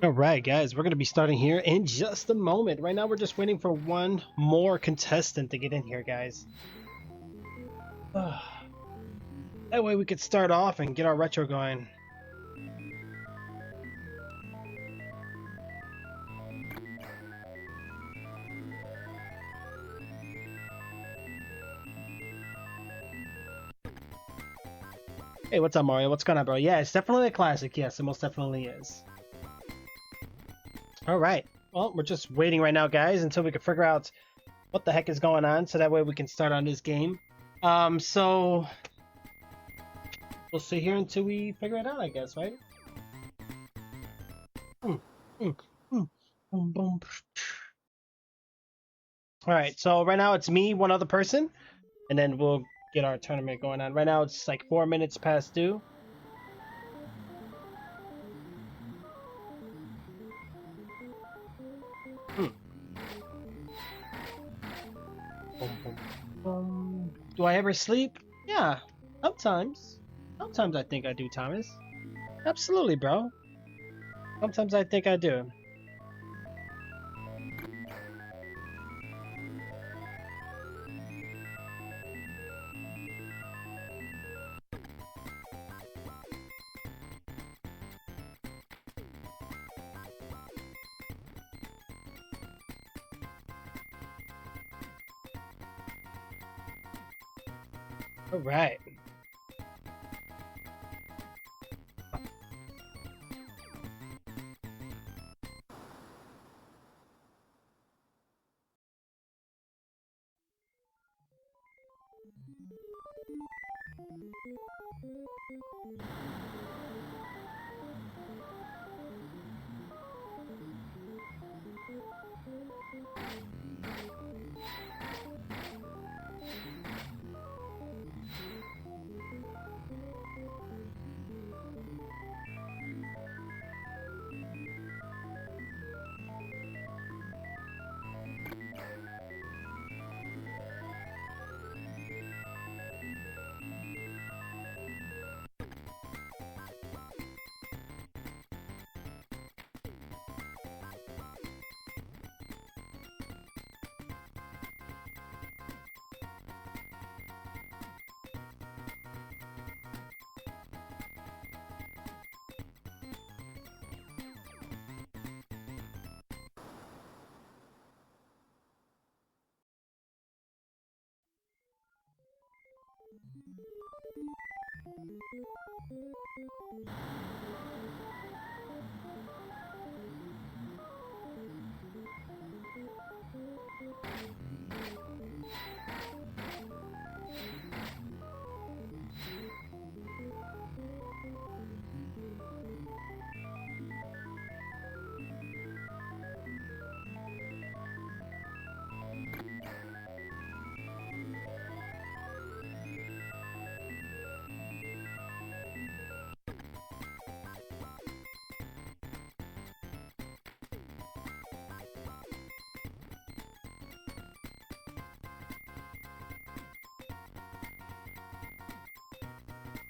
All right, guys, we're going to be starting here in just a moment. Right now, we're just waiting for one more contestant to get in here, guys. That way we could start off and get our retro going. Hey, what's up, Mario? What's going on, bro? Yeah, it's definitely a classic. Yes, it most definitely is. All right. Well, we're just waiting right now, guys, until we can figure out what the heck is going on, so that way we can start on this game. So we'll sit here until we figure it out, I guess, right? Boom, boom. All right. So right now it's me, one other person, and then we'll get our tournament going on. Right now it's like 4 minutes past due. Boom, boom, boom. Do I ever sleep? Yeah, sometimes. Sometimes I think I do, Thomas. Absolutely, bro. Sometimes I think I do. All right.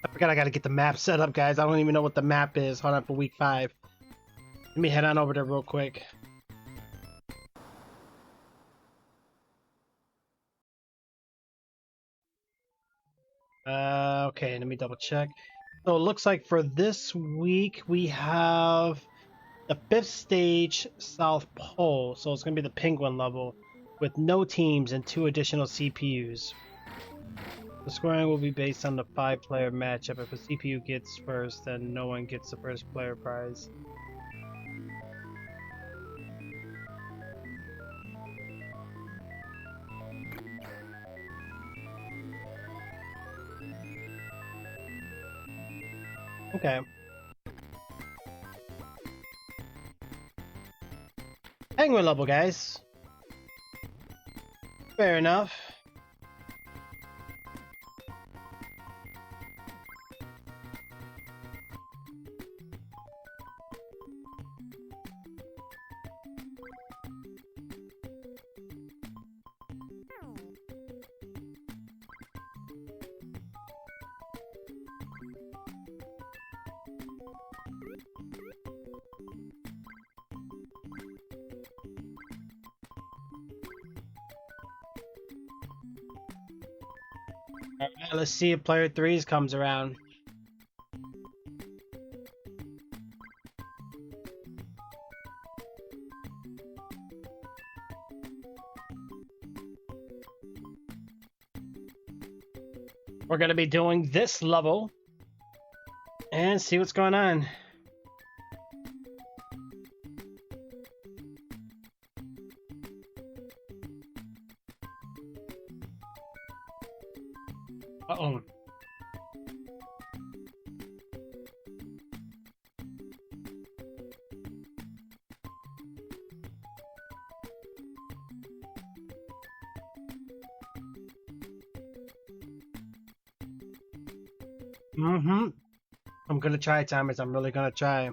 I forgot I gotta get the map set up, guys. I don't even know what the map is. Hold on for week 5. Let me head on over there real quick. Okay, let me double check. So it looks like for this week we have the 5th stage South Pole. So it's gonna be the Penguin level with no teams and 2 additional CPUs. The scoring will be based on the 5-player matchup. If a CPU gets first, then no one gets the first player prize. Okay. Penguin level, guys. Fair enough. Alright, let's see if player 3's comes around. We're gonna be doing this level and see what's going on. Uh-oh. I'm gonna try, Thomas. I'm really gonna try.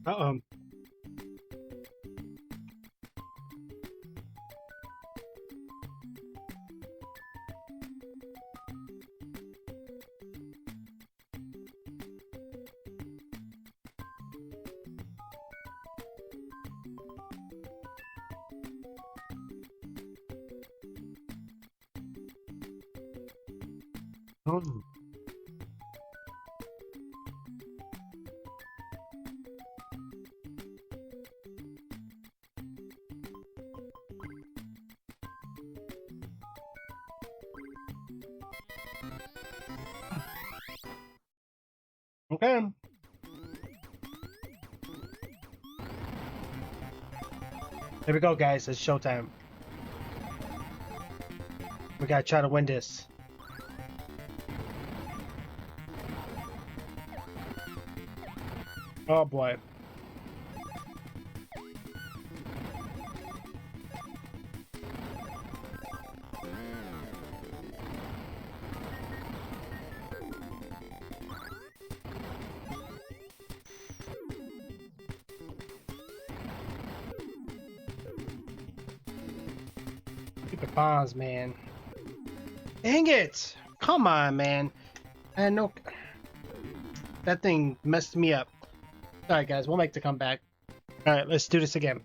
Uh-oh. Oh. Okay. Here we go, guys. It's showtime. We gotta try to win this. Oh boy. Stupid bombs, man. Dang it! Come on, man. I had no... That thing messed me up. Alright, guys, we'll make the comeback. Alright, let's do this again.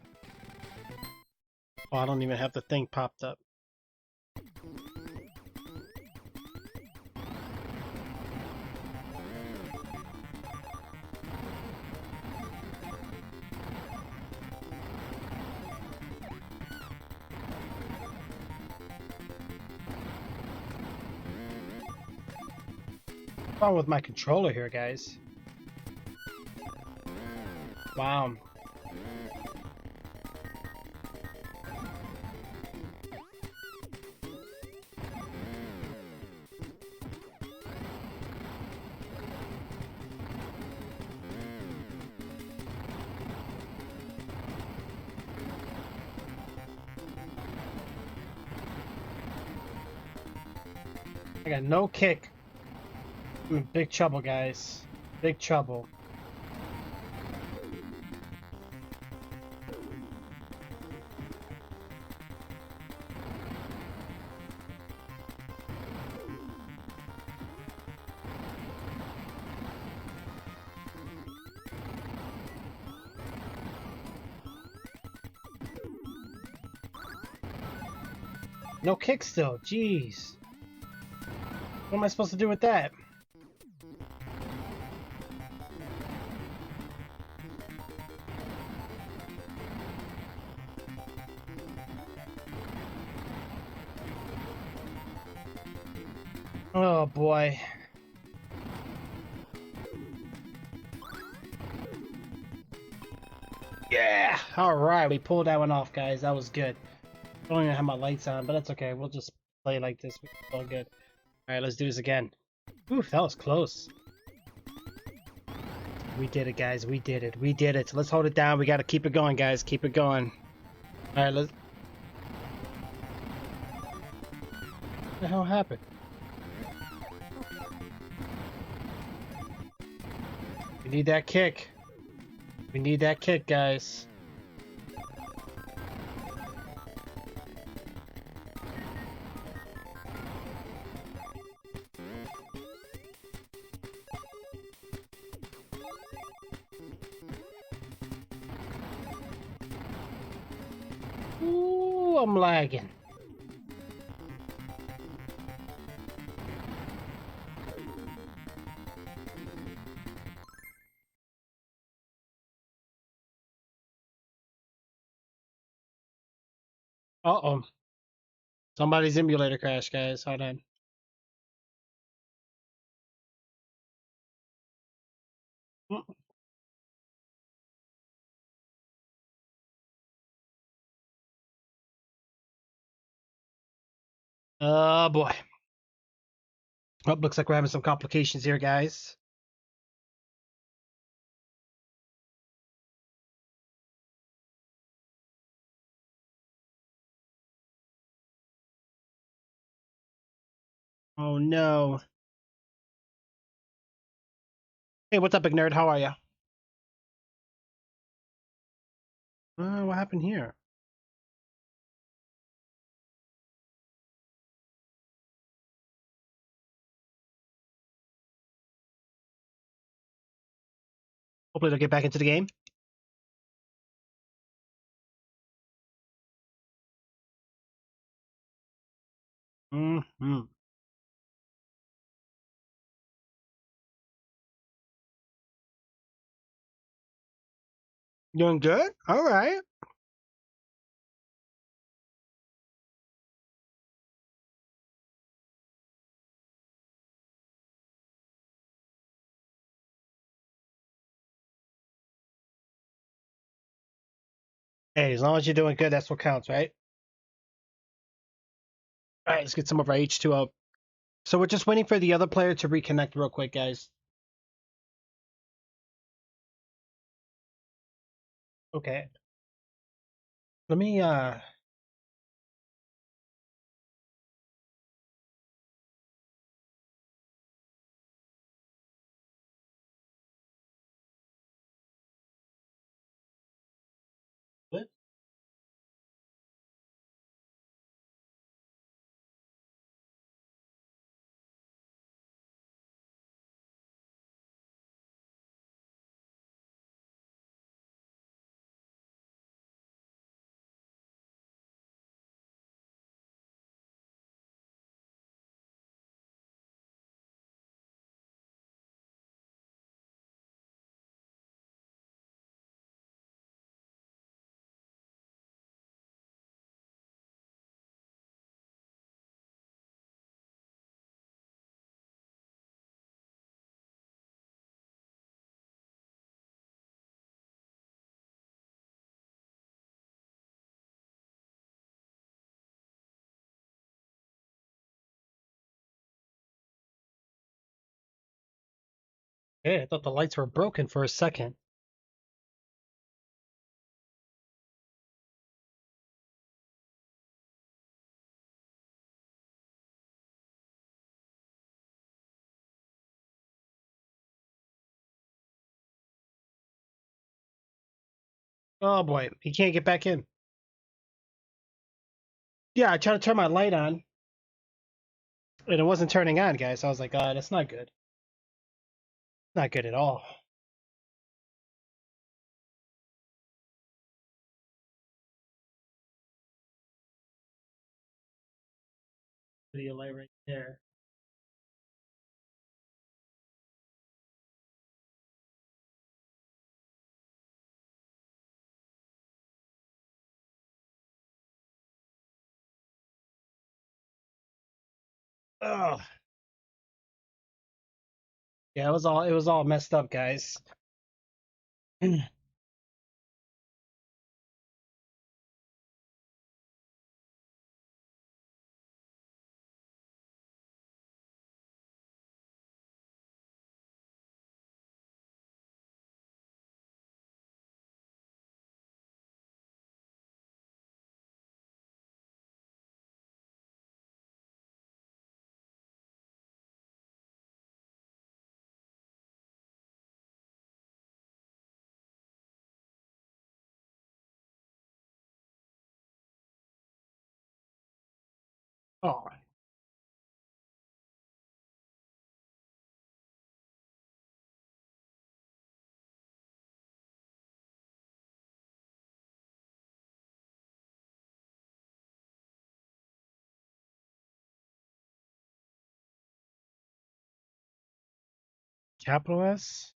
Oh, I don't even have the thing popped up. What's wrong with my controller here, guys? Wow. I got no kick. I'm in big trouble, guys. Big trouble. No kick still. Jeez. What am I supposed to do with that? Oh boy. Yeah! Alright, we pulled that one off, guys. That was good. I don't even have my lights on, but that's okay. We'll just play like this. It's all good. Alright, let's do this again. Oof, that was close. We did it, guys. We did it. We did it. Let's hold it down. We gotta keep it going, guys. Keep it going. Alright, let's... What the hell happened? We need that kick. We need that kick, guys. Ooh, I'm lagging. Uh-oh. Somebody's emulator crashed, guys. Hold on. Oh boy. Oh, looks like we're having some complications here, guys. Oh no. Hey, what's up, big nerd? How are you? What happened here? Hopefully they'll get back into the game. Mm-hmm. Doing good? All right. Hey, as long as you're doing good, that's what counts, right? All right, let's get some of our H2O. So we're just waiting for the other player to reconnect real quick, guys. Okay. Let me, what? Hey, I thought the lights were broken for a second. Oh boy, he can't get back in. Yeah, I tried to turn my light on, and it wasn't turning on, guys. I was like, that's not good. Not good at all. Video light right there. Oh, yeah, it was all messed up, guys. Oh, capital S.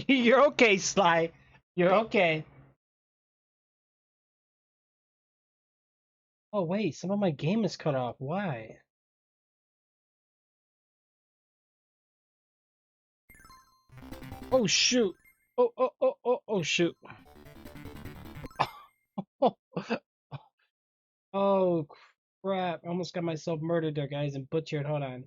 You're okay, Sly. You're okay. Oh wait, some of my game is cut off. Why? Oh shoot. Oh shoot. Oh crap. I almost got myself murdered there, guys, and butchered. Hold on.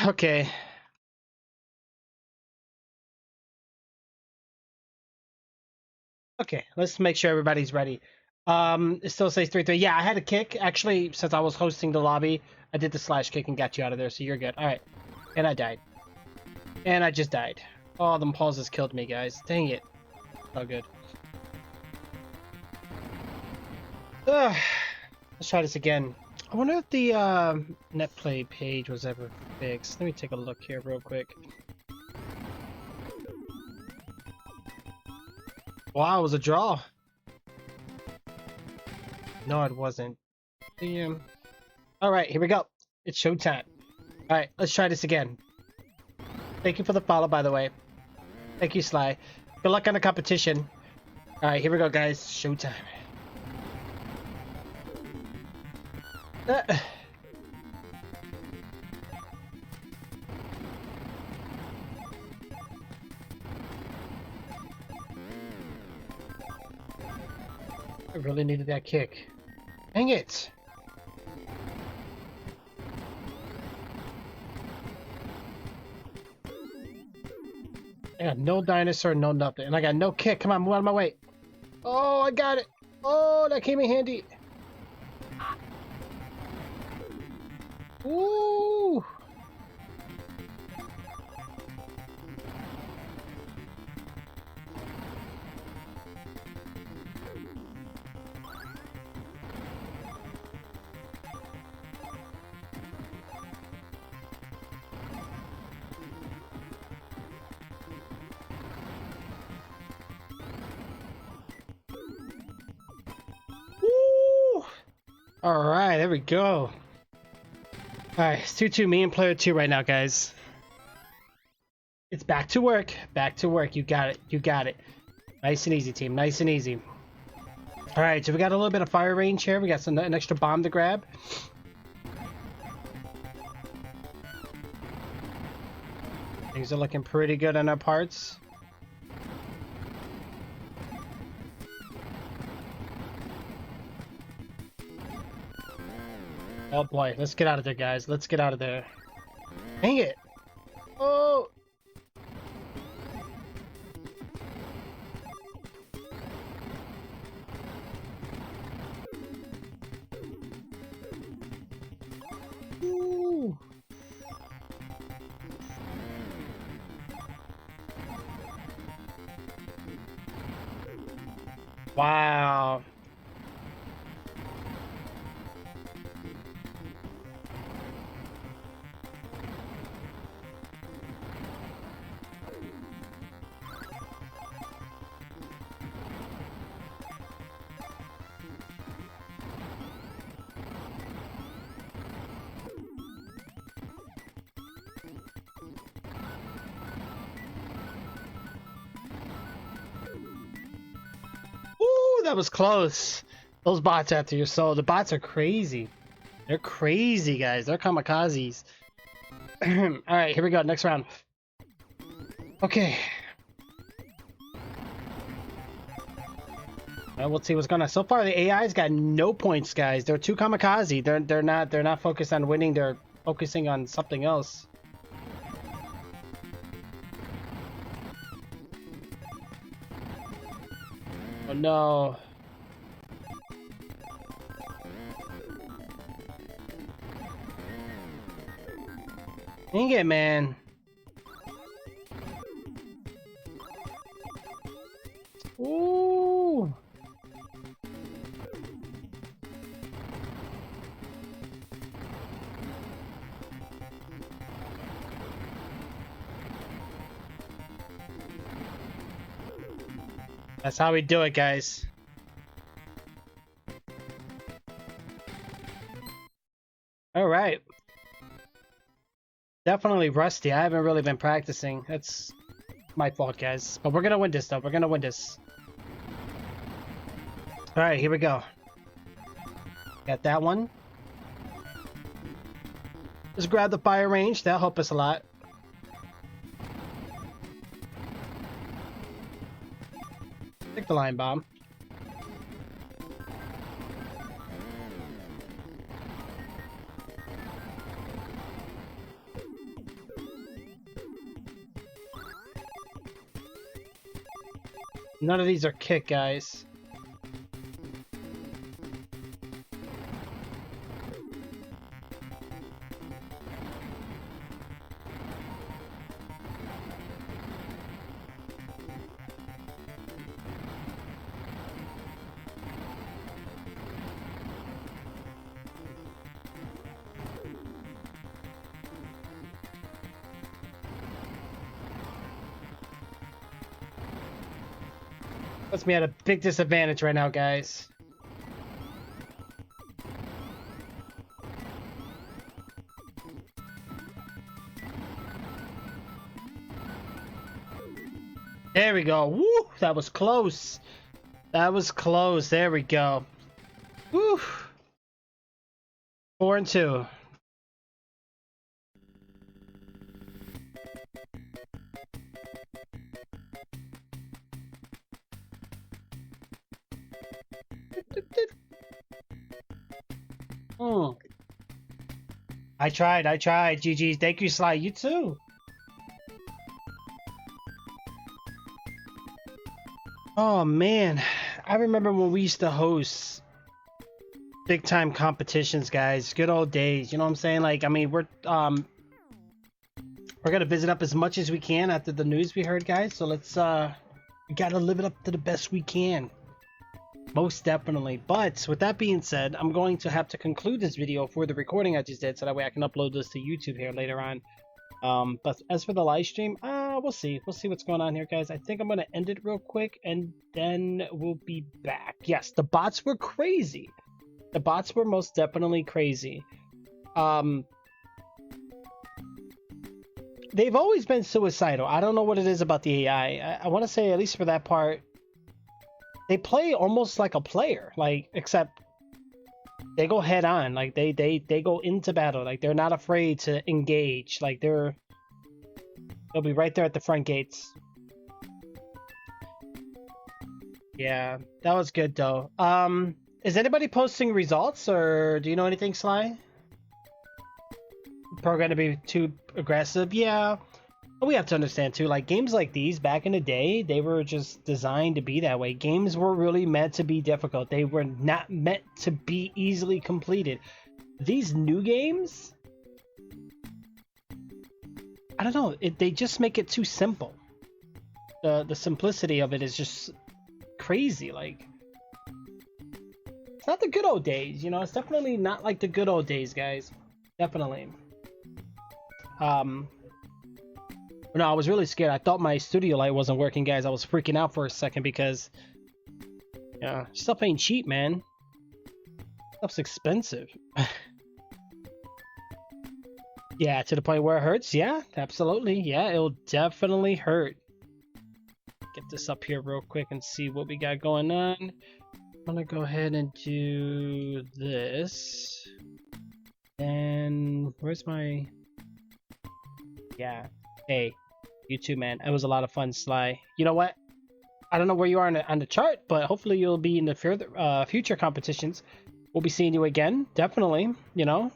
Okay. Okay, let's make sure everybody's ready. It still says 3-3. Yeah, I had a kick. Actually, since I was hosting the lobby, I did the slash kick and got you out of there, so you're good. Alright. And I died. And I just died. Oh, the pauses killed me, guys. Dang it. Oh, good. Ugh. Let's try this again. I wonder if the Netplay page was ever fixed. Let me take a look here real quick. Wow, it was a draw. No, it wasn't. Damn. Alright, here we go. It's showtime. Alright, let's try this again. Thank you for the follow, by the way. Thank you, Sly. Good luck on the competition. Alright, here we go, guys. Showtime. Uh, I really needed that kick. Dang it! I got no dinosaur, no nothing. And I got no kick. Come on, move out of my way. Oh, I got it. Oh, that came in handy. Ooh. Alright, there we go. Alright, it's 2-2, me and player 2 right now, guys. It's back to work. Back to work. You got it. You got it. Nice and easy, team. Nice and easy. Alright, so we got a little bit of fire range here. We got an extra bomb to grab. Things are looking pretty good on our parts. Oh boy, let's get out of there, guys. Let's get out of there. Dang it! Oh! Ooh. Wow. Ooh, that was close. Those bots after your soul. The bots are crazy. They're crazy, guys. They're kamikazes. Alright, here we go. Next round. Okay. We'll see what's going on. So far, the AI's got no points, guys. They're too kamikaze. They're not focused on winning. They're focusing on something else. Oh no. Dang it, man. Ooh. That's how we do it, guys. All right. Definitely rusty. I haven't really been practicing. That's my fault, guys. But we're gonna win this, though. We're gonna win this. All right, here we go. Got that one. Just grab the fire range. That'll help us a lot. Take the line bomb. None of these are kick, guys. Puts me at a big disadvantage right now, guys. There we go. Woo! That was close. That was close. There we go. Woo! 4-2. I tried. GG's. Thank you, Sly. You too. Oh man, I remember when we used to host big time competitions, guys. Good old days. You know what I'm saying? Like, I mean, we're gonna visit up as much as we can after the news we heard, guys. So let's we gotta live it up to the best we can. Most definitely. But with that being said, I'm going to have to conclude this video for the recording I just did, so that way I can upload this to YouTube here later on. But as for the live stream, we'll see what's going on here, guys. I think I'm gonna end it real quick and then we'll be back. Yes, the bots were crazy. The bots were most definitely crazy. They've always been suicidal. I don't know what it is about the AI. I want to say, at least for that part, they play almost like a player, like, except they go head on, like they go into battle, like they're not afraid to engage, like they'll be right there at the front gates. Yeah, that was good though. Is anybody posting results, or do you know anything, Sly? Program to be too aggressive? Yeah. We have to understand too, like games like these back in the day, they were just designed to be that way. Games were really meant to be difficult. They were not meant to be easily completed. These new games, I don't know, they just make it too simple. The simplicity of it is just crazy. Like, it's not the good old days, you know. It's definitely not like the good old days, guys. Definitely. No, I was really scared. I thought my studio light wasn't working, guys. I was freaking out for a second because, yeah, stuff ain't cheap, man. Stuff's expensive. Yeah, to the point where it hurts. Yeah, absolutely. Yeah, it'll definitely hurt. Get this up here real quick and see what we got going on. I'm gonna go ahead and do this. And where's my... Yeah. Hey, you too, man. It was a lot of fun, Sly. You know what? I don't know where you are on the chart, but hopefully you'll be in the future competitions. We'll be seeing you again, definitely. You know,